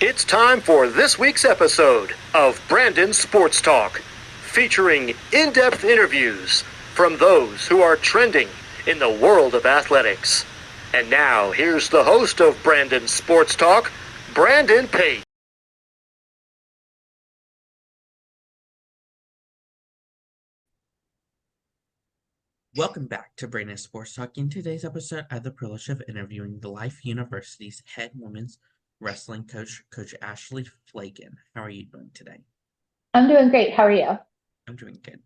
It's time for this week's episode of Brandon Sports Talk, featuring in-depth interviews from those who are trending in the world of athletics. And now, here's the host of Brandon Sports Talk, Brandon Pate. Welcome back to Brandon Sports Talk. In today's episode, I have the privilege of interviewing the Life University's head women's wrestling coach, Coach Ashley Flavin. How are you doing today? I'm doing great. How are you? I'm doing good.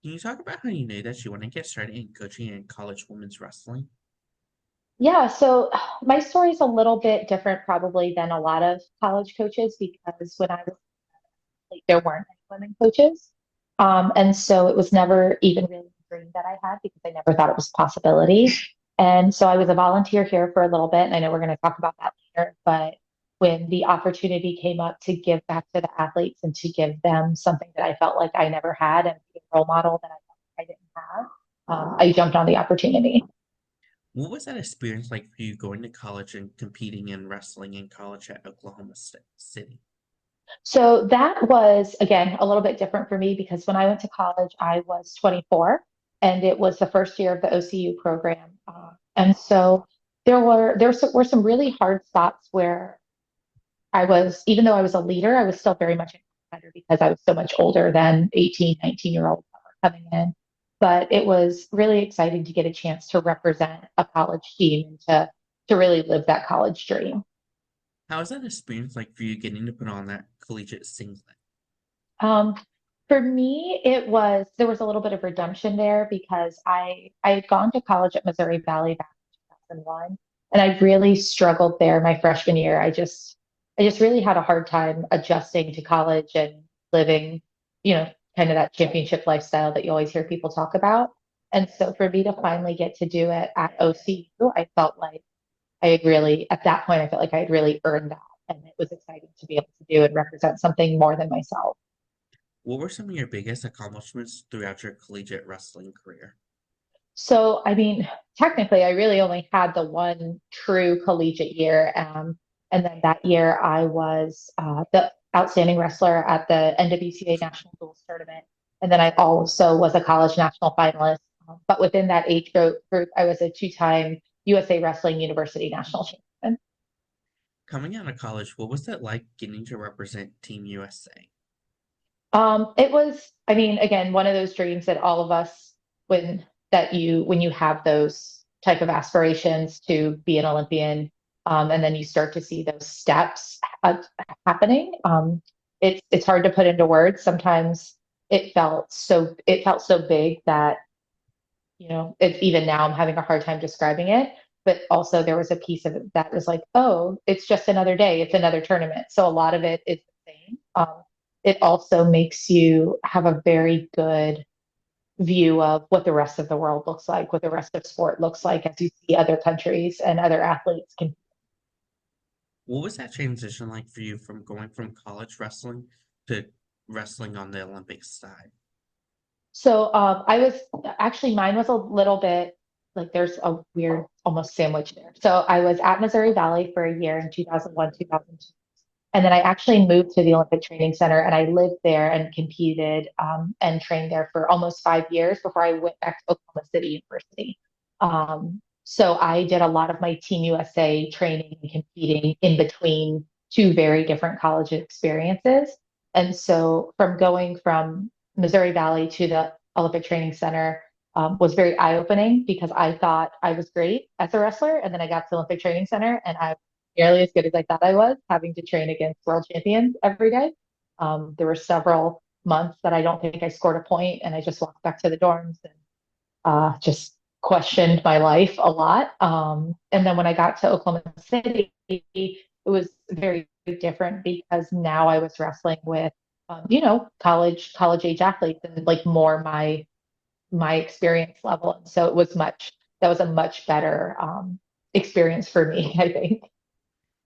Can you talk about how you knew that you want to get started in coaching in college women's wrestling? Yeah, so my story is a little bit different probably than a lot of college coaches because when I was like, there weren't any women coaches. And so it was never even really a dream that I had because I never thought it was a possibility. And so I was a volunteer here for a little bit, and I know we're going to talk about that later, but when the opportunity came up to give back to the athletes and to give them something that I felt like I never had and be a role model that I felt like I didn't have, I jumped on the opportunity. What was that experience like for you going to college and competing in wrestling in college at Oklahoma City? So that was, again, a little bit different for me because when I went to college, I was 24 and it was the first year of the OCU program. And so there were some really hard spots where I was, even though I was a leader, I was still very much a competitor because I was so much older than 18, 19-year-olds that were coming in. But it was really exciting to get a chance to represent a college team and to really live that college dream. How was that experience like for you getting to put on that collegiate singlet? Um, for me, there was a little bit of redemption there because I had gone to college at Missouri Valley back in 2001, and I really struggled there my freshman year. I just really had a hard time adjusting to college and living, kind of that championship lifestyle that you always hear people talk about. And so for me to finally get to do it at OCU, I felt like at that point, I felt like I had really earned that. And it was exciting to be able to do and represent something more than myself. What were some of your biggest accomplishments throughout your collegiate wrestling career? So, I mean, technically, I really only had the one true collegiate year. And then that year, I was the outstanding wrestler at the NWCA National Duels Tournament. And then I also was a college national finalist. But within that age group, I was a two-time USA Wrestling University national champion. Coming out of college, what was it like getting to represent Team USA? It was, I mean, again, one of those dreams that all of us, when you have those type of aspirations to be an Olympian, and then you start to see those steps happening. It's hard to put into words. Sometimes it felt so big that it's even now I'm having a hard time describing it. But also there was a piece of it that was like, oh, it's just another day, it's another tournament. So a lot of it is the same. It also makes you have a very good view of what the rest of the world looks like, what the rest of sport looks like as you see other countries and other athletes can. What was that transition like for you from going from college wrestling to wrestling on the Olympic side? So I was actually mine was a little bit like there's a weird almost sandwich there. So I was at Missouri Valley for a year in 2001, 2002. And then I actually moved to the Olympic Training Center and I lived there and competed and trained there for almost 5 years before I went back to Oklahoma City University. So I did a lot of my Team USA training and competing in between two very different college experiences. And so from going from Missouri Valley to the Olympic Training Center was very eye opening because I thought I was great as a wrestler. And then I got to Olympic Training Center and I nearly as good as I thought I was, having to train against world champions every day. There were several months that I don't think I scored a point, and I just walked back to the dorms and just questioned my life a lot. And then when I got to Oklahoma City, it was very different because now I was wrestling with, college age athletes and like more my experience level. And so that was a much better experience for me, I think.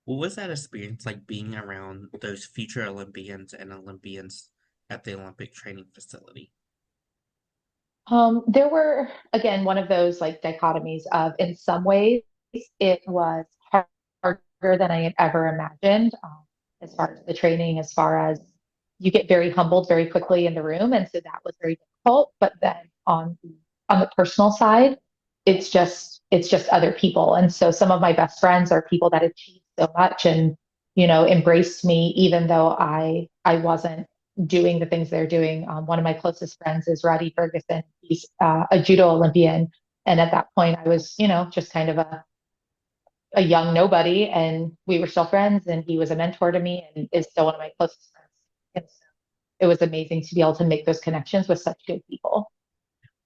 What was that experience like being around those future Olympians and Olympians at the Olympic training facility? There were, again, one of those like dichotomies of, in some ways, it was harder than I had ever imagined. as far as the training, as far as you get very humbled very quickly in the room. And so that was very difficult. But then on the personal side, it's just other people. And so some of my best friends are people that achieved so much and, embraced me even though I wasn't doing the things they're doing. One of my closest friends is Roddy Ferguson. He's a judo Olympian. And at that point, I was, just kind of a young nobody, and we were still friends. And he was a mentor to me and is still one of my closest friends. And so it was amazing to be able to make those connections with such good people.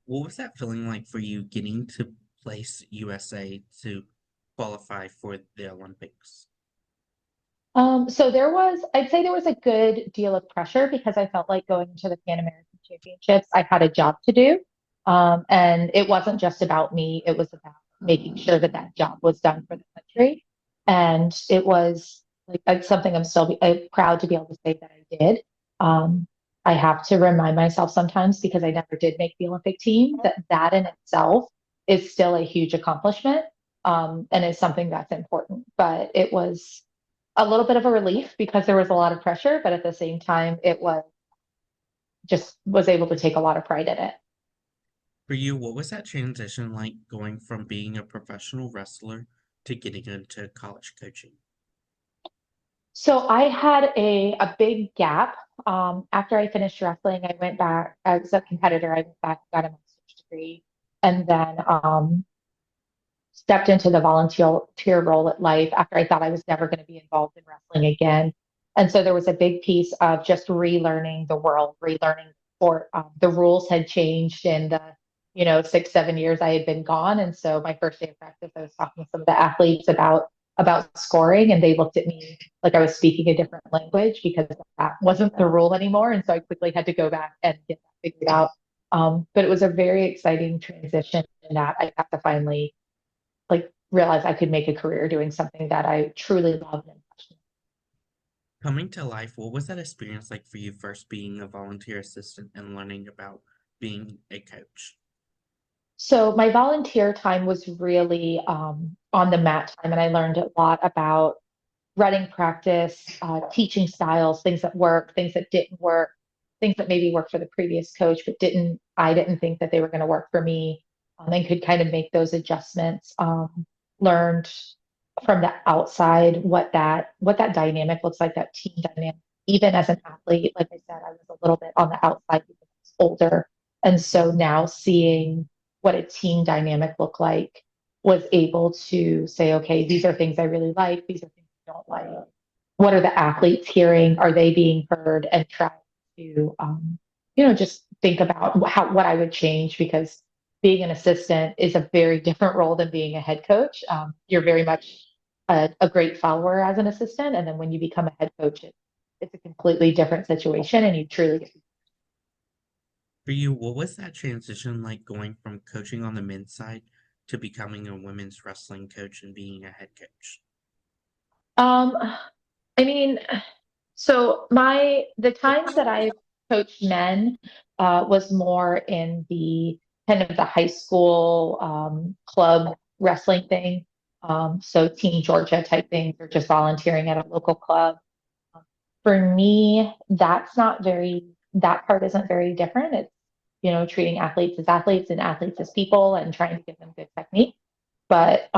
What was that feeling like for you getting to place USA to qualify for the Olympics? So I'd say there was a good deal of pressure because I felt like going to the Pan American Championships, I had a job to do. And it wasn't just about me, it was about making sure that that job was done for the country. And it was like it's something I'm still proud to be able to say that I did. Um, I have to remind myself sometimes because I never did make the Olympic team that in itself is still a huge accomplishment. And is something that's important. But it was a little bit of a relief because there was a lot of pressure, but at the same time, it was able to take a lot of pride in it. For you, what was that transition like going from being a professional wrestler to getting into college coaching? So I had a big gap. After I finished wrestling, I went back as a competitor. I went back, got a master's degree, and then stepped into the volunteer role at Life after I thought I was never going to be involved in wrestling again. And so there was a big piece of just relearning the world, relearning sport. The rules had changed in the 6, 7 years I had been gone. And so my first day of practice, I was talking to some of the athletes about scoring, and they looked at me like I was speaking a different language because that wasn't the rule anymore. And so I quickly had to go back and get that figured out. But it was a very exciting transition in that I got to finally like realize I could make a career doing something that I truly loved and passionate. Coming to life, what was that experience like for you first being a volunteer assistant and learning about being a coach? So my volunteer time was really on the mat time, and I learned a lot about running practice, teaching styles, things that work, things that didn't work, things that maybe worked for the previous coach, but I didn't think that they were going to work for me, and could kind of make those adjustments. Learned from the outside what that dynamic looks like, that team dynamic. Even as an athlete, like I said, I was a little bit on the outside because I was older. And so now seeing what a team dynamic looked like was able to say, okay, these are things I really like, these are things I don't like. What are the athletes hearing? Are they being heard? And try to just think about what I would change because being an assistant is a very different role than being a head coach. You're very much a great follower as an assistant, and then when you become a head coach, it's a completely different situation, and you truly get. For you, what was that transition like going from coaching on the men's side to becoming a women's wrestling coach and being a head coach? Um, I mean, so the times that I coached men was more in the kind of the high school club wrestling thing. So Team Georgia type things, or just volunteering at a local club. For me, that part isn't very different. It's, treating athletes as athletes and athletes as people and trying to give them good technique. But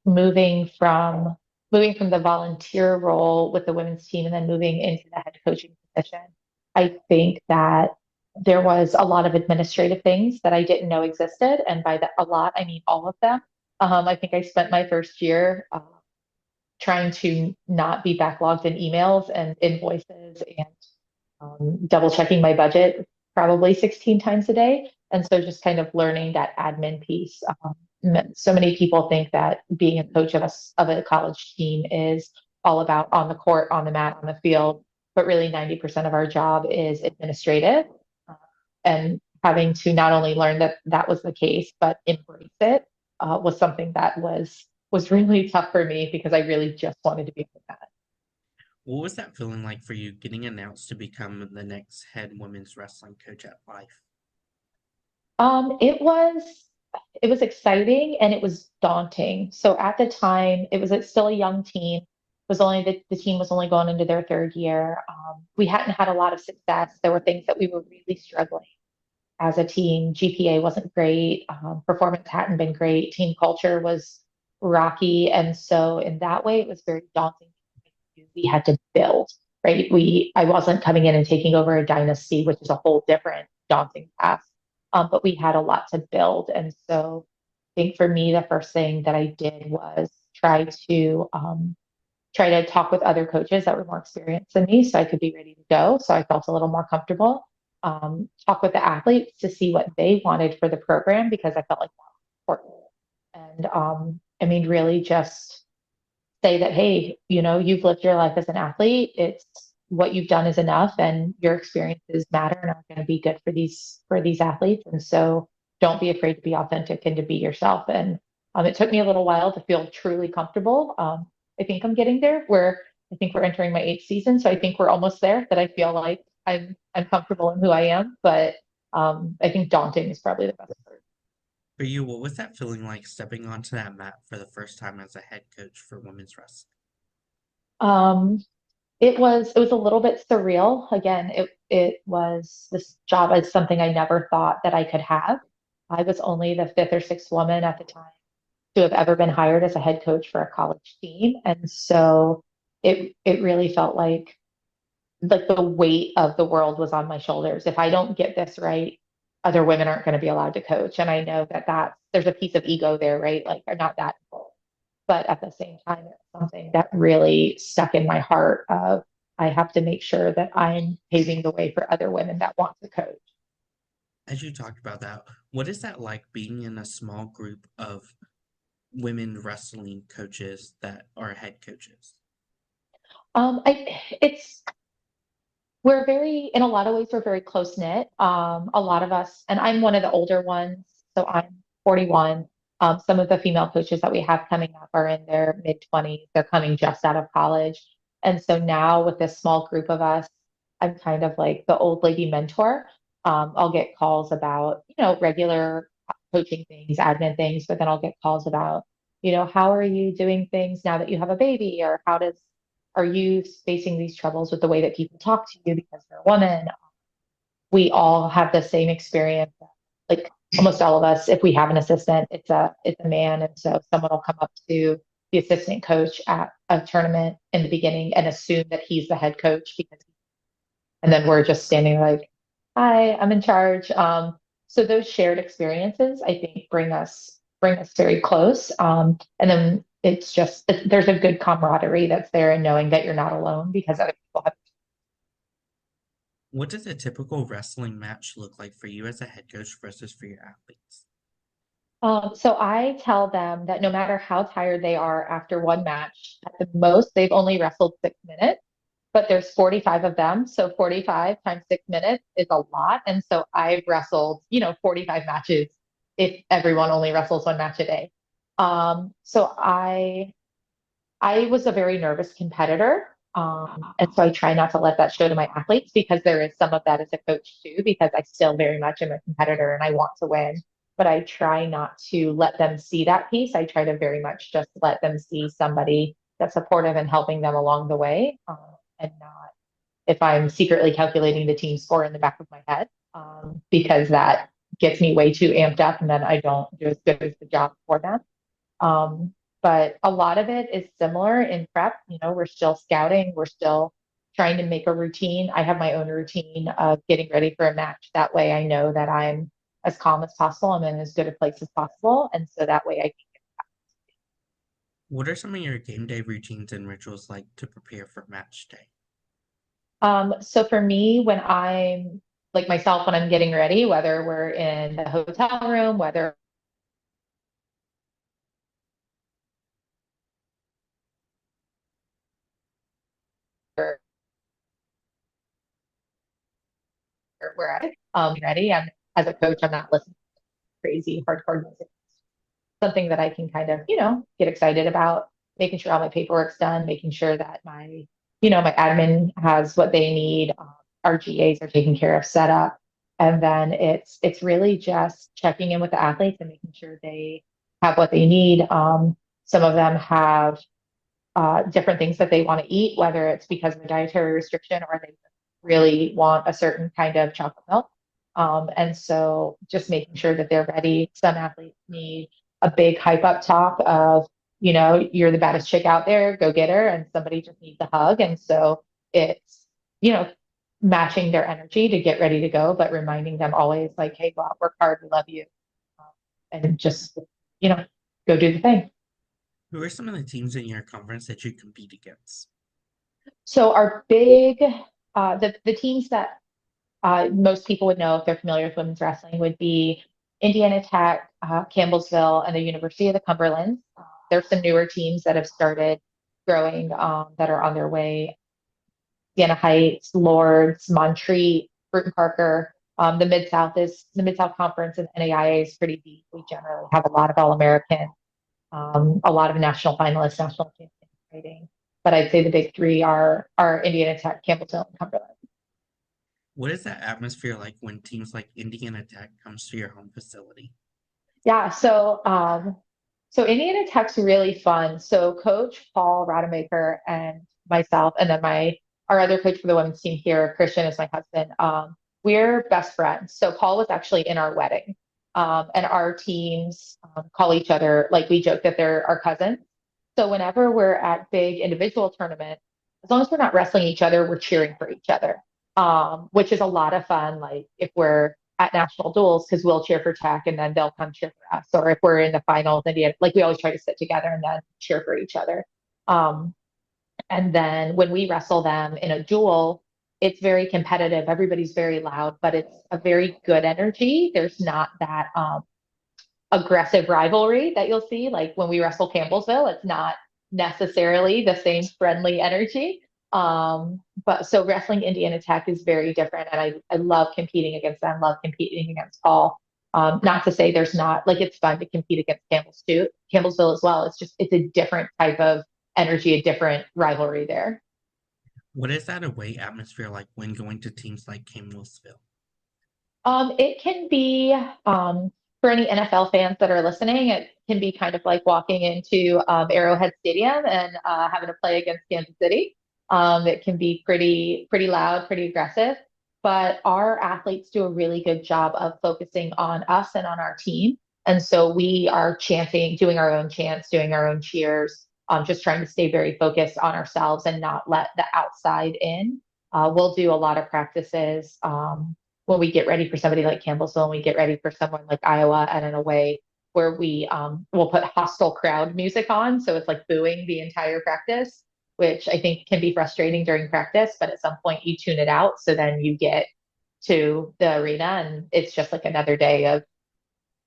moving from the volunteer role with the women's team and then moving into the head coaching position, I think that there was a lot of administrative things that I didn't know existed. And by that a lot, I mean all of them. I think I spent my first year trying to not be backlogged in emails and invoices and double checking my budget probably 16 times a day. And so just kind of learning that admin piece. So many people think that being a coach of a college team is all about on the court, on the mat, on the field, but really 90% of our job is administrative. Uh, and having to not only learn that that was the case, but embrace it was something that was really tough for me because I really just wanted to be with that. What was that feeling like for you getting announced to become the next head women's wrestling coach at Life? It was exciting and it was daunting. So at the time, it's still a young team, the team was only going into their third year. We hadn't had a lot of success. There were things that we were really struggling as a team. GPA wasn't great. Performance hadn't been great. Team culture was rocky. And so in that way, it was very daunting. We had to build, right? I wasn't coming in and taking over a dynasty, which is a whole different daunting task. But we had a lot to build. And so I think for me, the first thing that I did was try to talk with other coaches that were more experienced than me so I could be ready to go. So I felt a little more comfortable. Talk with the athletes to see what they wanted for the program because I felt like that was important. And I mean, really just say that, hey, you've lived your life as an athlete. It's what you've done is enough, and your experiences matter and are going to be good for these athletes. And so, don't be afraid to be authentic and to be yourself. And it took me a little while to feel truly comfortable. I think I'm getting there. I think we're entering my eighth season, so I think we're almost there. That I feel like I'm comfortable in who I am, but I think daunting is probably the best word. For you, what was that feeling like stepping onto that mat for the first time as a head coach for women's wrestling? Um, it was a little bit surreal. Again, it was this job as something I never thought that I could have. I was only the fifth or sixth woman at the time to have ever been hired as a head coach for a college team, and so it really felt like the weight of the world was on my shoulders. If I don't get this right, other women aren't going to be allowed to coach, and I know that there's a piece of ego there, right? Like I'm not that full. But at the same time, it's something that really stuck in my heart of I have to make sure that I'm paving the way for other women that want to coach. As you talked about that, what is that like being in a small group of women wrestling coaches that are head coaches? It's in a lot of ways, we're very close knit. A lot of us, and I'm one of the older ones, so I'm 41. Some of the female coaches that we have coming up are in their mid 20s. They're coming just out of college. And so now with this small group of us, I'm kind of like the old lady mentor. I'll get calls about, regular coaching things, admin things, but then I'll get calls about, how are you doing things now that you have a baby? Or are you facing these troubles with the way that people talk to you because you're a woman? We all have the same experience. Like almost all of us, if we have an assistant, it's a man. And so someone will come up to the assistant coach at a tournament in the beginning and assume that he's the head coach and then we're just standing like, hi, I'm in charge. So those shared experiences, I think, bring us very close. And then there's a good camaraderie that's there and knowing that you're not alone because other people have. What does a typical wrestling match look like for you as a head coach versus for your athletes? So I tell them that no matter how tired they are after one match, at the most they've only wrestled 6 minutes, but there's 45 of them. So 45 times 6 minutes is a lot. And so I've wrestled, 45 matches if everyone only wrestles one match a day. So I was a very nervous competitor. And so I try not to let that show to my athletes because there is some of that as a coach too, because I still very much am a competitor and I want to win. But I try not to let them see that piece. I try to very much just let them see somebody that's supportive and helping them along the way, and not if I'm secretly calculating the team score in the back of my head, because that gets me way too amped up and then I don't do as good as the job for them. Um, but a lot of it is similar in prep. We're still scouting, we're still trying to make a routine. I have my own routine of getting ready for a match. That way I know that I'm as calm as possible. I'm in as good a place as possible. And so that way I can. What are some of your game day routines and rituals like to prepare for match day? So for me, when I'm like myself, when I'm getting ready, whether we're in the hotel room, whether we're at it, ready, as a coach, I'm not listening to crazy hardcore music. Something that I can kind of, get excited about, making sure all my paperwork's done, making sure that my admin has what they need, our GAs are taken care of, set up. And then it's really just checking in with the athletes and making sure they have what they need. Some of them have different things that they want to eat, whether it's because of a dietary restriction or they really want a certain kind of chocolate milk. And so just making sure that they're ready. Some athletes need a big hype up talk of, you're the baddest chick out there, go get her. And somebody just needs a hug. And so it's, you know, matching their energy to get ready to go, but reminding them always like, hey, go out, work hard, we love you. Um, and just, you know, go do the thing. Who are some of the teams in your conference that you compete against? So our big, the teams that most people would know if they're familiar with women's wrestling would be Indiana Tech, Campbellsville, and the University of the Cumberlands. There's some newer teams that have started growing that are on their way. Siena Heights, Lords, Montreat, Bruton Parker. The Mid South Conference and NAIA is pretty deep. We generally have a lot of All American, a lot of national finalists, national champions fighting. But I'd say the big three are Indiana Tech, Campbellsville, and Cumberland. What is that atmosphere like when teams like Indiana Tech comes to your home facility? Yeah, so Indiana Tech's really fun. So Coach Paul Rademacher and myself, and then our other coach for the women's team here, Christian, is my husband. We're best friends. So Paul was actually in our wedding, and our teams call each other like we joke that they're our cousins. So whenever we're at big individual tournaments, as long as we're not wrestling each other, we're cheering for each other, which is a lot of fun. Like if we're at national duels, because we'll cheer for Tech and then they'll come cheer for us. Or if we're in the finals, like we always try to sit together and then cheer for each other. Um, and then when we wrestle them in a duel, it's very competitive. Everybody's very loud, but it's a very good energy. There's not that aggressive rivalry that you'll see. Like when we wrestle Campbellsville, it's not necessarily the same friendly energy. But so wrestling Indiana Tech is very different. And I love competing against them, love competing against Paul. Not to say there's not, like, it's fun to compete against Campbellsville as well. It's a different type of energy, a different rivalry there. What is that away atmosphere like when going to teams like Campbellsville? It can be, for any NFL fans that are listening, it can be kind of like walking into Arrowhead Stadium and having to play against Kansas City. It can be pretty loud, pretty aggressive, but our athletes do a really good job of focusing on us and on our team. And so we are chanting, doing our own chants, doing our own cheers, just trying to stay very focused on ourselves and not let the outside in. We'll do a lot of practices. When we get ready for somebody like Campbellsville and we get ready for someone like Iowa at an away where we will put hostile crowd music on. So it's like booing the entire practice, which I think can be frustrating during practice, but at some point you tune it out. So then you get to the arena and it's just like another day of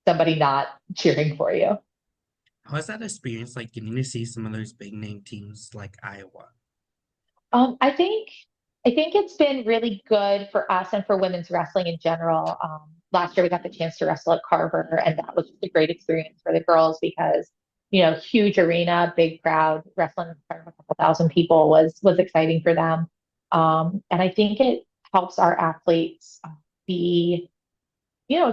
somebody not cheering for you. How is that experience like getting to see some of those big name teams like Iowa? Um, I think I think it's been really good for us and for women's wrestling in general. Last year we got the chance to wrestle at Carver, and that was just a great experience for the girls because huge arena, big crowd, wrestling in front of a couple thousand people was exciting for them. And I think it helps our athletes be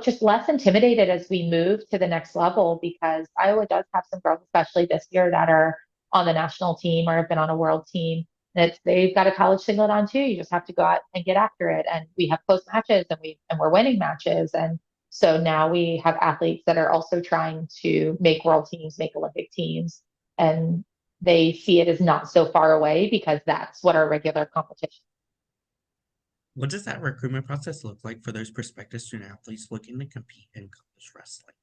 just less intimidated as we move to the next level because Iowa does have some girls, especially this year, that are on the national team or have been on a world team. And they've got a college singlet on too. You just have to go out and get after it. And we have close matches and we're winning matches. And so now we have athletes that are also trying to make world teams, make Olympic teams. And they see it as not so far away because that's what our regular competition. What does that recruitment process look like for those prospective student athletes looking to compete in college wrestling?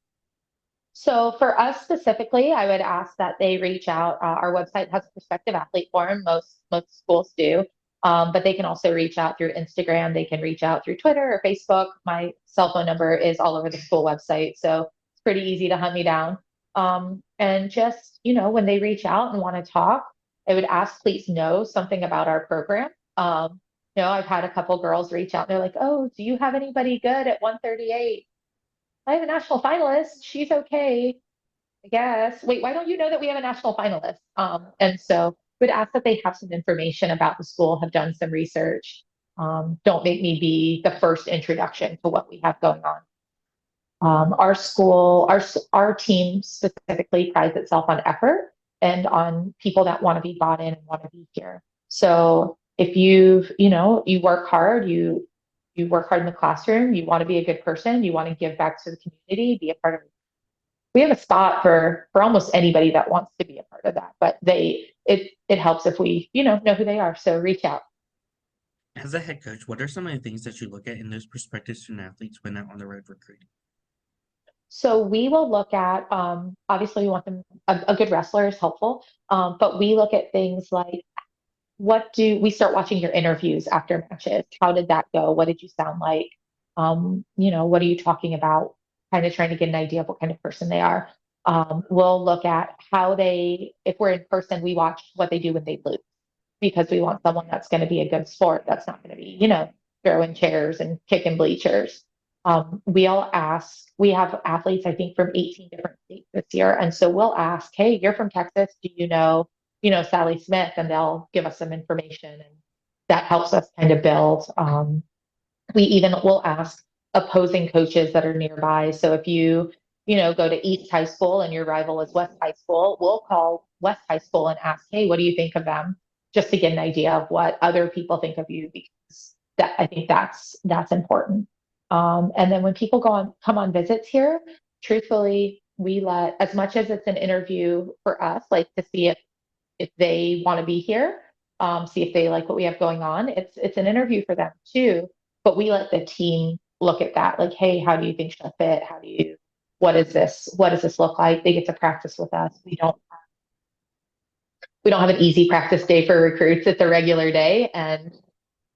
So for us specifically, I would ask that they reach out. Our website has a prospective athlete forum. Most schools do, but they can also reach out through Instagram. They can reach out through Twitter or Facebook. My cell phone number is all over the school website, so it's pretty easy to hunt me down. And just when they reach out and want to talk, I would ask please know something about our program. I've had a couple girls reach out. They're like, "Oh, do you have anybody good at 138?" I have a national finalist. She's okay, I guess. Wait, why don't you know that we have a national finalist? And so would ask that they have some information about the school, have done some research. Don't make me be the first introduction to what we have going on. Our school, our team specifically prides itself on effort. and on people that want to be bought in and want to be here. So if you work hard, you work hard in the classroom, you want to be a good person, you want to give back to the community, be a part of, we have a spot for almost anybody that wants to be a part of that, but it helps if we, know who they are. So reach out. As a head coach, what are some of the things that you look at in those prospective student athletes when out on the road recruiting? So we will look at, obviously we want them, a good wrestler is helpful. But we look at things like, what do we start watching your interviews after matches? How did that go? What did you sound like? What are you talking about? Kind of trying to get an idea of what kind of person they are. We'll look at if we're in person, we watch what they do when they lose, because we want someone that's going to be a good sport. That's not going to be, throwing chairs and kicking bleachers. We have athletes, I think, from 18 different states this year. And so we'll ask, hey, you're from Texas. Do Sally Smith? And they'll give us some information. And that helps us kind of build. We even will ask opposing coaches that are nearby. So if go to East High School and your rival is West High School, we'll call West High School and ask, hey, what do you think of them? Just to get an idea of what other people think of you, because I think that's important. And then when people come on visits here, truthfully, we let, as much as it's an interview for us, like to see if they want to be here, see if they like what we have going on. It's an interview for them too, but we let the team look at that. Like, hey, how do you think she'll fit? What is this? What does this look like? They get to practice with us. We don't have an easy practice day for recruits. It's a regular day, and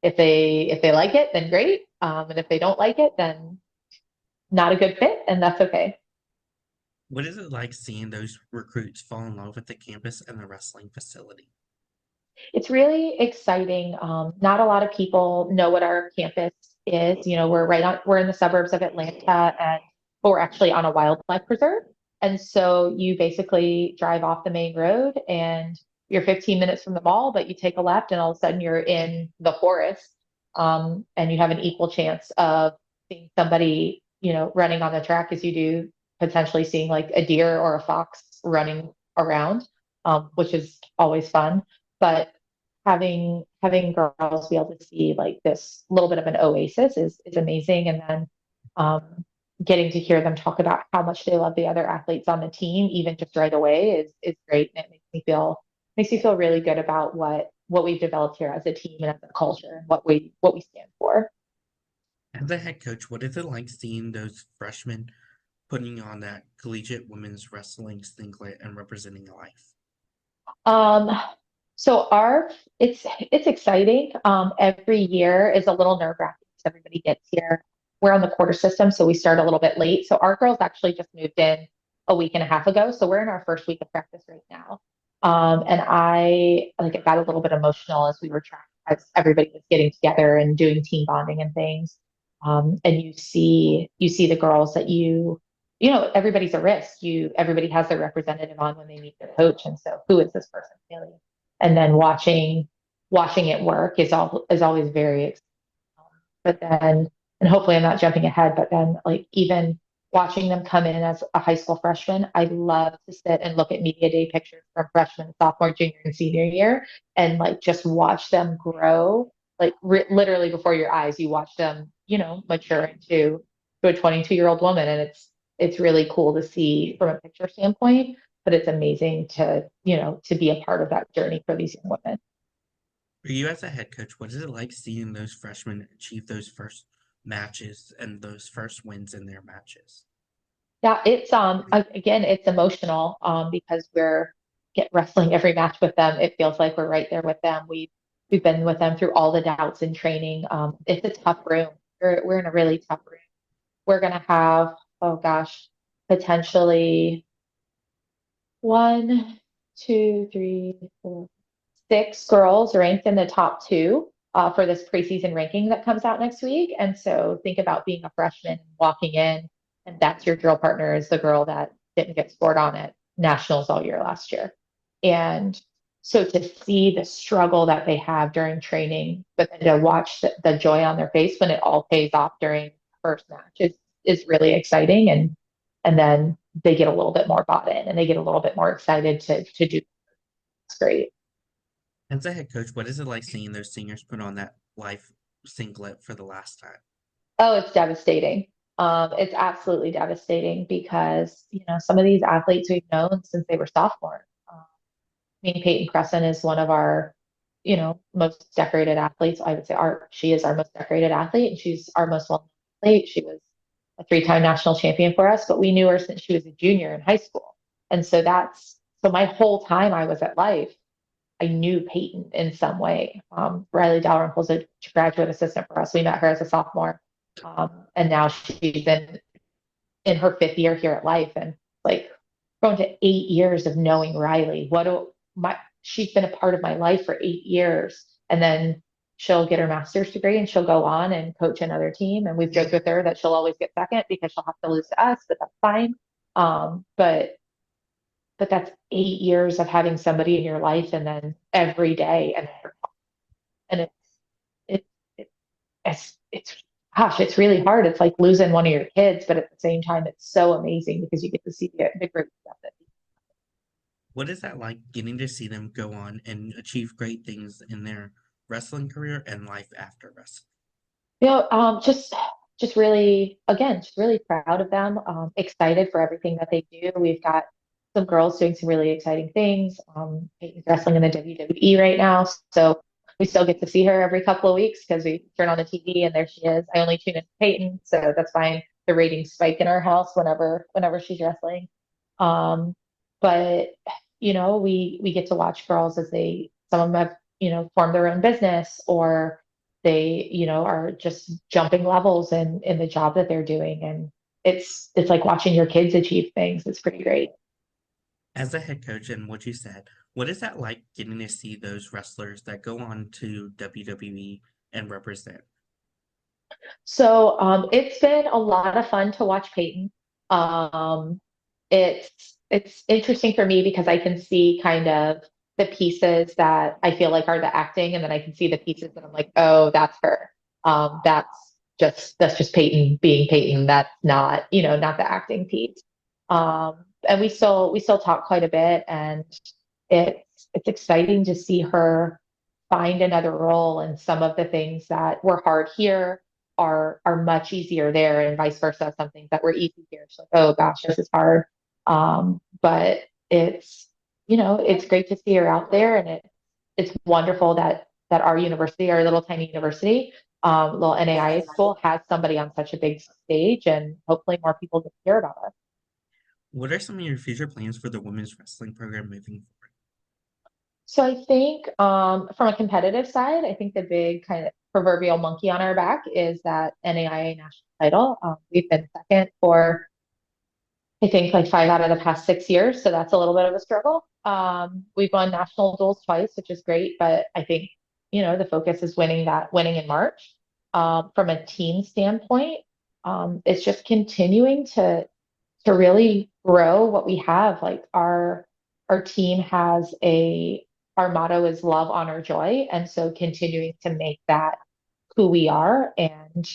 if they like it, then great. And if they don't like it, then not a good fit, and that's okay. What is it like seeing those recruits fall in love with the campus and the wrestling facility? It's really exciting. Not a lot of people know what our campus is. We're in the suburbs of Atlanta, and but we're actually on a wildlife preserve. And so you basically drive off the main road and you're 15 minutes from the mall, but you take a left and all of a sudden you're in the forest. And you have an equal chance of seeing somebody, running on the track as you do potentially seeing like a deer or a fox running around, which is always fun. But having girls be able to see like this little bit of an oasis is amazing. And then getting to hear them talk about how much they love the other athletes on the team, even just right away, is great. And it makes me feel really good about what we've developed here as a team and as a culture and what we stand for. As a head coach, what is it like seeing those freshmen putting on that collegiate women's wrestling singlet and representing life? Um, so it's exciting. Every year is a little nerve-wracking because everybody gets here. We're on the quarter system, so we start a little bit late. So our girls actually just moved in a week and a half ago. So we're in our first week of practice right now. And I like it got a little bit emotional as we were trying, as everybody was getting together and doing team bonding and things. And you see the girls that everybody's a risk. Everybody has their representative on when they meet their coach. And so who is this person really? And then watching it work is always very exciting. But then, and hopefully I'm not jumping ahead, but then like even watching them come in as a high school freshman, I love to sit and look at media day pictures from freshman, sophomore, junior, and senior year, and like just watch them grow. Like literally before your eyes, you watch them, mature to a 22-year-old woman, and it's really cool to see from a picture standpoint. But it's amazing to be a part of that journey for these young women. For you as a head coach, what is it like seeing those freshmen achieve those first matches and those first wins in their matches? Yeah, it's again, it's emotional because we're get wrestling every match with them. It feels like we're right there with them. We've been with them through all the doubts in training. It's a tough room. We're in a really tough room. We're gonna have, oh gosh, potentially one, two, three, four, six girls ranked in the top two for this preseason ranking that comes out next week. And so think about being a freshman walking in, and that's your drill partner is the girl that didn't get scored on at nationals all year last year. And so to see the struggle that they have during training, but then to watch the joy on their face when it all pays off during the first match is really exciting. And then they get a little bit more bought in and they get a little bit more excited to do It's great. As a head coach, what is it like seeing those seniors put on that life singlet for the last time? Oh, it's devastating. It's absolutely devastating because, some of these athletes we've known since they were sophomores. I mean, Peyton Crescent is one of our, most decorated athletes. I would say she is our most decorated athlete, and she's our most well-known athlete. She was a three-time national champion for us, but we knew her since she was a junior in high school. And so my whole time I was at Life, I knew Peyton in some way. Riley Dalrymple's a graduate assistant for us. We met her as a sophomore. And now she's in her fifth year here at Life, and like going to 8 years of knowing Riley. She's been a part of my life for 8 years, and then she'll get her master's degree and she'll go on and coach another team. And we've joked with her that she'll always get second because she'll have to lose to us, but that's fine. But that's 8 years of having somebody in your life, and then every day, and it, it it's gosh, it's really hard. It's like losing one of your kids, but at the same time, it's so amazing because you get to see the great stuff that. What is that like getting to see them go on and achieve great things in their wrestling career and life after wrestling? Just really, again, just really proud of them. Excited for everything that they do. We've got some girls doing some really exciting things. Peyton's wrestling in the WWE right now, so we still get to see her every couple of weeks because we turn on the TV and there she is. I only tune in Peyton, so that's fine. The ratings spike in our house whenever she's wrestling. Um, but we get to watch girls as some of them have formed their own business, or they are just jumping levels in the job that they're doing, and it's like watching your kids achieve things. It's pretty great. As a head coach and what you said, what is that like getting to see those wrestlers that go on to WWE and represent? So it's been a lot of fun to watch Peyton. Um, it's interesting for me because I can see kind of the pieces that I feel like are the acting, and then I can see the pieces that I'm like, oh, that's her. That's just Peyton being Peyton. That's not the acting piece. And we still talk quite a bit, and it's exciting to see her find another role, and some of the things that were hard here are much easier there, and vice versa. Some things that were easy here, she's like, oh gosh, this is hard. But it's great to see her out there, and it's wonderful that our university, our little tiny university, little NAIA school, has somebody on such a big stage, and hopefully more people get to hear about us. What are some of your future plans for the women's wrestling program moving forward? So I think from a competitive side, I think the big kind of proverbial monkey on our back is that NAIA national title. We've been second for, I think, like 5 out of the past 6 years, so that's a little bit of a struggle. We've won national duels twice, which is great, but I think the focus is winning in March. From a team standpoint, it's just continuing to really grow what we have. Like our team has our motto is love, honor, joy. And so continuing to make that who we are, and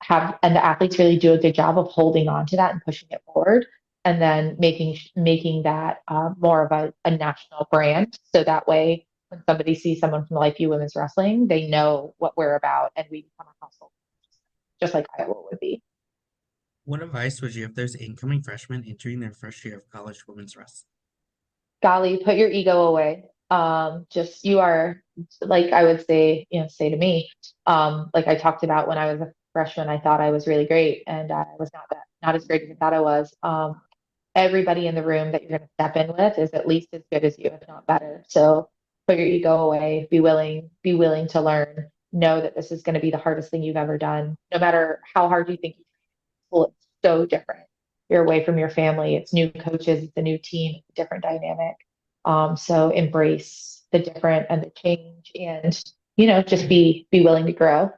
the athletes really do a good job of holding on to that and pushing it forward, and then making that more of a national brand. So that way when somebody sees someone from Life Women's Wrestling, they know what we're about, and we become a household, just like Iowa would be. What advice would you have those incoming freshmen entering their first year of college women's wrestling? Golly, put your ego away. Just you are, like I would say, say to me, like I talked about when I was a freshman, I thought I was really great, and I was not as great as I thought I was. Everybody in the room that you're going to step in with is at least as good as you, if not better. So put your ego away, be willing to learn, know that this is going to be the hardest thing you've ever done. No matter how hard you think you will, it's so different. You're away from your family, it's new coaches, it's a new team, it's a different dynamic. So embrace the different and the change, and just be willing to grow.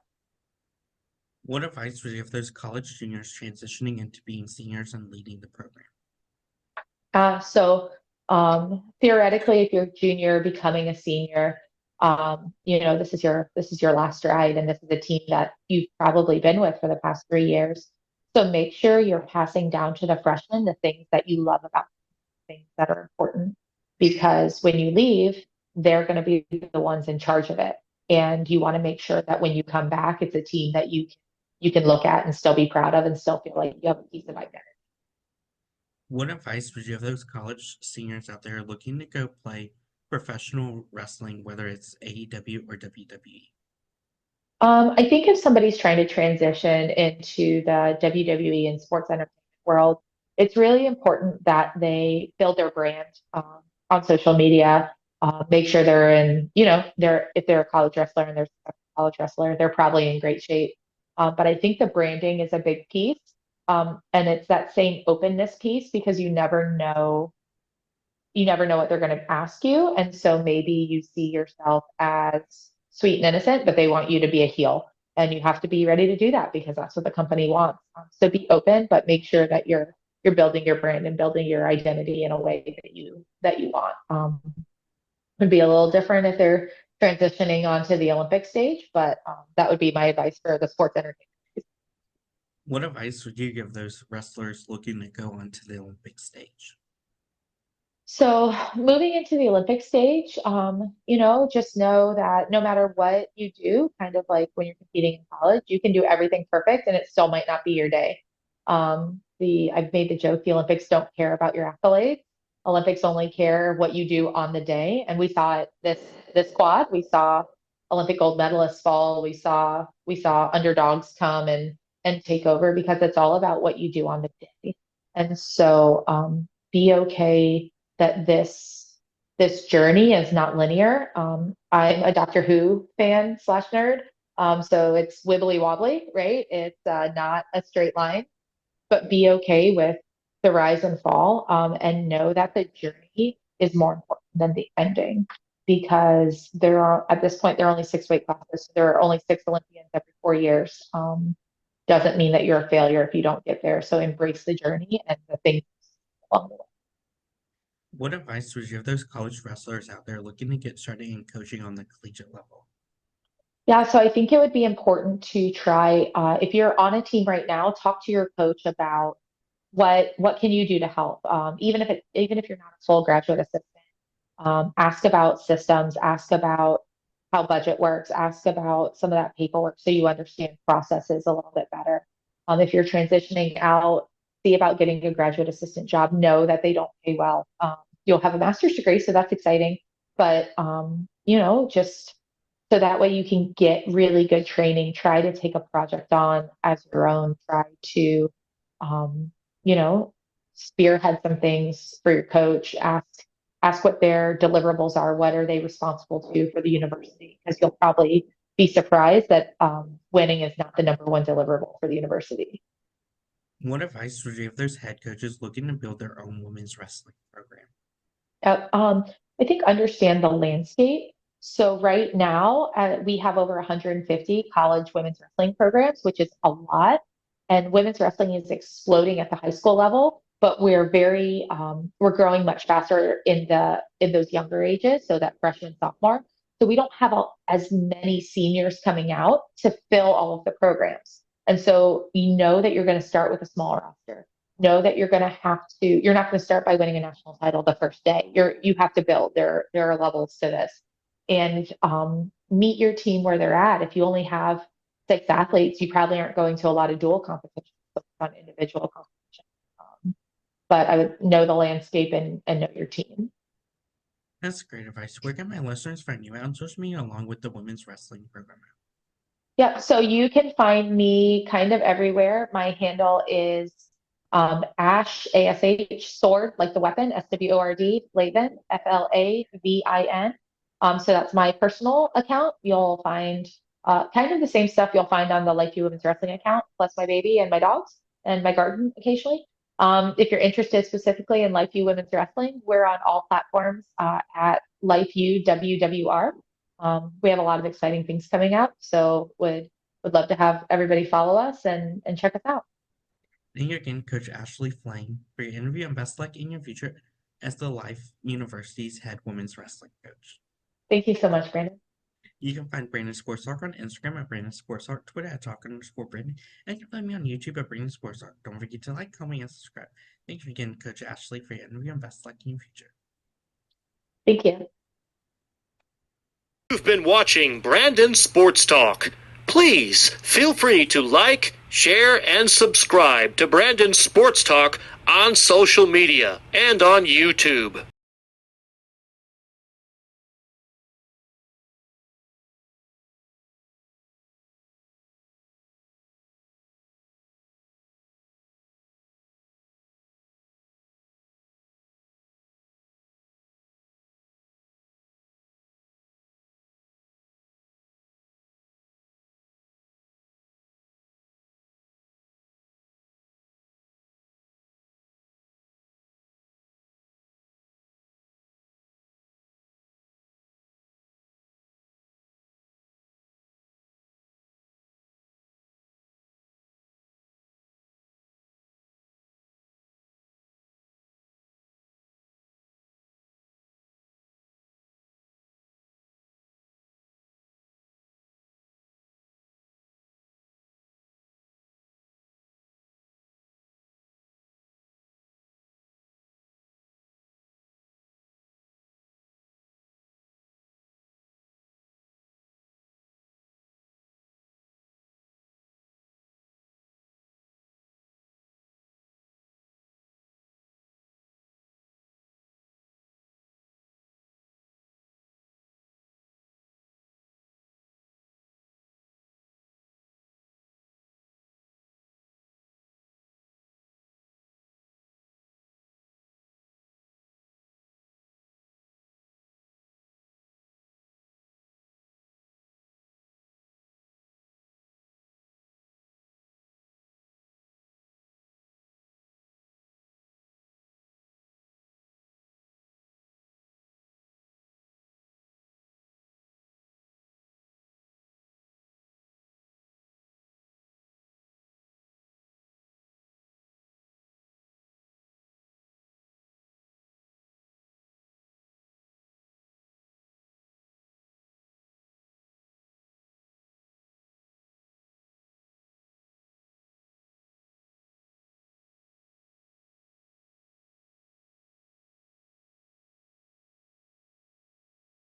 What advice would you give those college juniors transitioning into being seniors and leading the program? So theoretically, if you're a junior becoming a senior, this is your last ride, and this is a team that you've probably been with for the past 3 years. So make sure you're passing down to the freshmen the things that you love about things that are important. because when you leave, they're going to be the ones in charge of it. And you want to make sure that when you come back, it's a team that you can look at and still be proud of and still feel like you have a piece of identity. What advice would you have those college seniors out there looking to go play professional wrestling, whether it's AEW or WWE? I think if somebody's trying to transition into the WWE and sports entertainment world, it's really important that they build their brand on social media. Make sure they're in, they're if they're a college wrestler and they're a college wrestler, they're probably in great shape. But I think the branding is a big piece, and it's that same openness piece because you never know what they're going to ask you. And so maybe you see yourself as sweet and innocent, but they want you to be a heel. And you have to be ready to do that because that's what the company wants. So be open, but make sure that you're building your brand and building your identity in a way that you want. Would be a little different if they're transitioning onto the Olympic stage, but that would be my advice for the sports entertainment. What advice would you give those wrestlers looking to go onto the Olympic stage? So moving into the Olympic stage, just know that no matter what you do, kind of like when you're competing in college, you can do everything perfect and it still might not be your day. I've made the joke, the Olympics don't care about your accolades. Olympics only care what you do on the day. And we saw it this quad. We saw Olympic gold medalists fall. We saw underdogs come and take over because it's all about what you do on the day. And so be okay that this journey is not linear. I'm a Doctor Who fan slash nerd, so it's wibbly wobbly, right? It's not a straight line, but be okay with the rise and fall, and know that the journey is more important than the ending because there are at this point there are only six weight classes. So there are only six Olympians every 4 years. Doesn't mean that you're a failure if you don't get there. So embrace the journey and the things along the way. What advice would you have those college wrestlers out there looking to get started in coaching on the collegiate level? Yeah, so I think it would be important to try, if you're on a team right now, talk to your coach about what can you do to help. Even if you're not a full graduate assistant, ask about systems, ask about how budget works, ask about some of that paperwork so you understand processes a little bit better. If you're transitioning out, see about getting a graduate assistant job. Know that they don't pay well. You'll have a master's degree, so that's exciting. But just so that way you can get really good training. Try to take a project on as your own. Try to, um, you know, spearhead some things for your coach. Ask what their deliverables are. What are they responsible to for the university? Because you'll probably be surprised that winning is not the number one deliverable for the university. What advice would you give those head coaches looking to build their own women's wrestling program? Uh, um, I think understand the landscape. So right now, we have over 150 college women's wrestling programs, which is a lot. And women's wrestling is exploding at the high school level, but we're growing much faster in those younger ages, so that freshman, sophomore. So we don't have as many seniors coming out to fill all of the programs. And so you know that you're going to start with a small roster, know that you're not going to start by winning a national title the first day. You have to build. There are levels to this. And meet your team where they're at. If you only have six athletes, you probably aren't going to a lot of dual competitions on individual competition. But I would know the landscape and know your team. That's great advice. Where can my listeners find you on social media along with the women's wrestling program? Yeah, so you can find me kind of everywhere. My handle is Ash, ASH, sword, like the weapon, SWORD, Flavin, FLAVIN. So that's my personal account. You'll find kind of the same stuff you'll find on the Life U Women's Wrestling account, plus my baby and my dogs and my garden occasionally. If you're interested specifically in Life U Women's Wrestling, we're on all platforms at Life U WWR. We have a lot of exciting things coming up, so would love to have everybody follow us and check us out. Thank you again, Coach Ashley Flavin, for your interview and best luck in your future as the Life University's head women's wrestling coach. Thank you so much, Brandon. You can find Brandon Sports Talk on Instagram at Brandon Sports Talk, Twitter at Talk_Brandon, and you can find me on YouTube at Brandon Sports Talk. Don't forget to like, comment, and subscribe. Thank you again, Coach Ashley, for your interview and best luck in your future. Thank you. You've been watching Brandon Sports Talk. Please feel free to like, share, and subscribe to Brandon Sports Talk on social media and on YouTube.